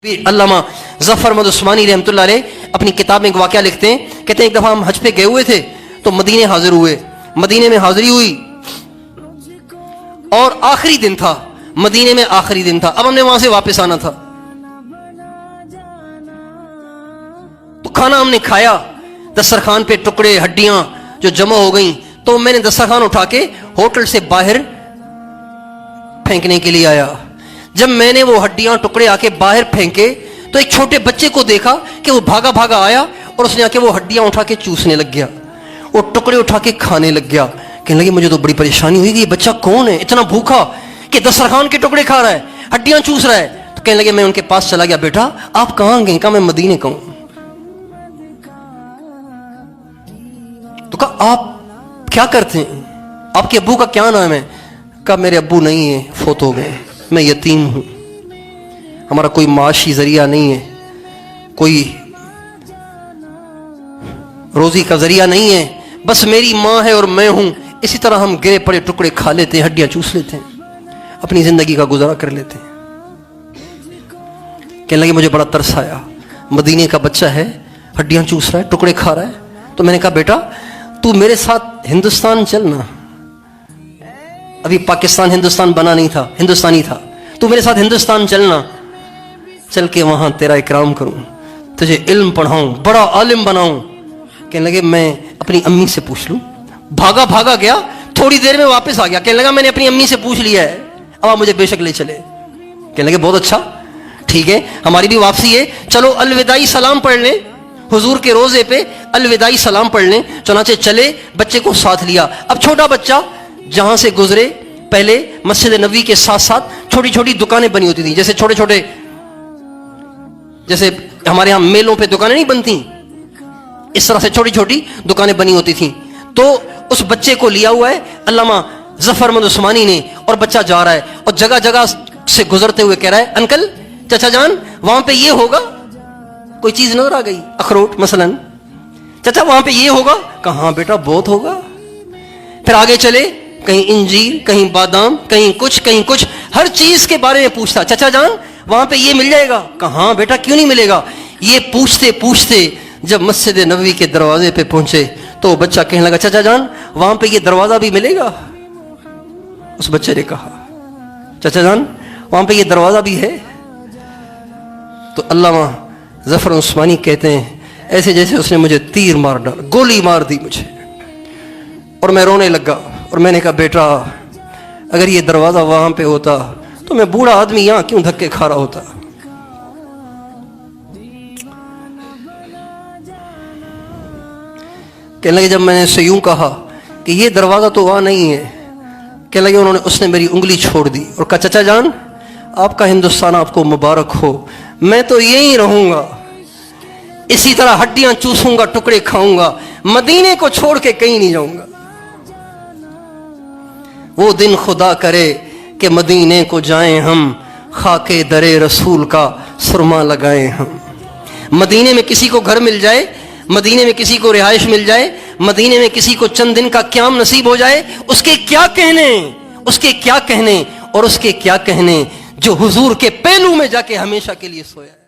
علامہ ظفر احمد عثمانی رحمۃ اللہ علیہ اپنی کتاب میں ایک واقعہ لکھتے ہیں، کہتے ہیں ایک دفعہ ہم حج پہ گئے ہوئے تھے تو مدینے حاضر ہوئے، مدینے میں حاضری ہوئی اور آخری دن تھا، مدینے میں آخری دن تھا، اب ہم نے وہاں سے واپس آنا تھا تو کھانا ہم نے کھایا، دسترخوان پہ ٹکڑے ہڈیاں جو جمع ہو گئیں تو میں نے دسترخوان اٹھا کے ہوٹل سے باہر پھینکنے کے لیے آیا۔ جب میں نے وہ ہڈیاں ٹکڑے آ کے باہر پھینکے تو ایک چھوٹے بچے کو دیکھا کہ وہ بھاگا بھاگا آیا اور اس نے آ کے وہ ہڈیاں اٹھا کے چوسنے لگ گیا، وہ ٹکڑے اٹھا کے کھانے لگ گیا۔ کہنے لگے مجھے تو بڑی پریشانی ہوئی کہ یہ بچہ کون ہے اتنا بھوکا کہ دسترخوان کے ٹکڑے کھا رہا ہے، ہڈیاں چوس رہا ہے۔ تو کہنے لگے میں ان کے پاس چلا گیا، بیٹا آپ کہاں گئے؟ کہا میں مدینے کا ہوں۔ تو کہا آپ کیا کرتے ہیں؟ آپ کے ابو کا کیا نام ہے؟ کہا میرے ابو نہیں ہیں، فوت ہو گئے، میں یتیم ہوں، ہمارا کوئی معاشی ذریعہ نہیں ہے، کوئی روزی کا ذریعہ نہیں ہے، بس میری ماں ہے اور میں ہوں، اسی طرح ہم گرے پڑے ٹکڑے کھا لیتے ہیں، ہڈیاں چوس لیتے ہیں، اپنی زندگی کا گزارا کر لیتے ہیں۔ کہنے لگے مجھے بڑا ترس آیا، مدینے کا بچہ ہے، ہڈیاں چوس رہا ہے، ٹکڑے کھا رہا ہے۔ تو میں نے کہا بیٹا تو میرے ساتھ ہندوستان چلنا، ابھی پاکستان ہندوستان بنا نہیں تھا، ہندوستانی تھا، تو میرے ساتھ ہندوستان چلنا، چل کے وہاں تیرا اکرام کروں، تجھے علم پڑھاؤں، بڑا عالم بناؤں۔ کہنے لگے میں اپنی امی سے پوچھ لوں۔ بھاگا بھاگا گیا، تھوڑی دیر میں واپس آ گیا، کہنے لگا میں نے اپنی امی سے پوچھ لیا ہے، اب آپ مجھے بے شک لے چلے۔ کہنے لگے بہت اچھا، ٹھیک ہے ہماری بھی واپسی ہے، چلو الوداعی سلام پڑھ لیں، حضور کے روزے پہ الوداعی سلام پڑھ لیں۔ چنانچہ چلے، بچے کو ساتھ لیا۔ اب چھوٹا بچہ جہاں سے گزرے، پہلے مسجد نبوی کے ساتھ ساتھ چھوٹی چھوٹی دکانیں بنی ہوتی تھیں، جیسے چھوٹے چھوٹے، جیسے ہمارے ہاں میلوں پہ دکانیں نہیں بنتی، اس طرح سے چھوٹی چھوٹی دکانیں بنی ہوتی تھیں۔ تو اس بچے کو لیا ہوا ہے علامہ ظفر احمد عثمانی نے، اور بچہ جا رہا ہے اور جگہ جگہ سے گزرتے ہوئے کہہ رہا ہے انکل، چچا جان وہاں پہ یہ ہوگا، کوئی چیز نظر آ گئی، اخروٹ مثلا، چچا وہاں پہ یہ ہوگا، کہاں بیٹا بہت ہوگا۔ پھر آگے چلے، کہیں انجیر، کہیں بادام، کہیں کچھ، ہر چیز کے بارے میں پوچھتا، چچا جان وہاں پہ یہ مل جائے گا، کہاں بیٹا کیوں نہیں ملے گا۔ یہ پوچھتے پوچھتے جب مسجد نبوی کے دروازے پہ پہنچے تو بچہ کہنے لگا چچا جان وہاں پہ یہ دروازہ بھی ملے گا۔ اس بچے نے کہا چچا جان وہاں پہ یہ دروازہ بھی ہے۔ تو علامہ ظفر عثمانی کہتے ہیں ایسے جیسے اس نے مجھے تیر مار ڈالا، گولی مار دی مجھے، اور میں رونے لگا، اور میں نے کہا بیٹا اگر یہ دروازہ وہاں پہ ہوتا تو میں بوڑھا آدمی یہاں کیوں دھکے کھا رہا ہوتا۔ کہنے لگے جب میں نے اسے یوں کہا کہ یہ دروازہ تو وہاں نہیں ہے، کہنے لگے اس نے میری انگلی چھوڑ دی اور کہا چچا جان آپ کا ہندوستان آپ کو مبارک ہو، میں تو یہیں رہوں گا، اسی طرح ہڈیاں چوسوں گا، ٹکڑے کھاؤں گا، مدینے کو چھوڑ کے کہیں نہیں جاؤں گا۔ وہ دن خدا کرے کہ مدینے کو جائیں ہم، خاک در رسول کا سرما لگائیں ہم۔ مدینے میں کسی کو گھر مل جائے، مدینے میں کسی کو رہائش مل جائے، مدینے میں کسی کو چند دن کا قیام نصیب ہو جائے، اس کے کیا کہنے، اس کے کیا کہنے، اور اس کے کیا کہنے جو حضور کے پہلو میں جا کے ہمیشہ کے لیے سویا ہے۔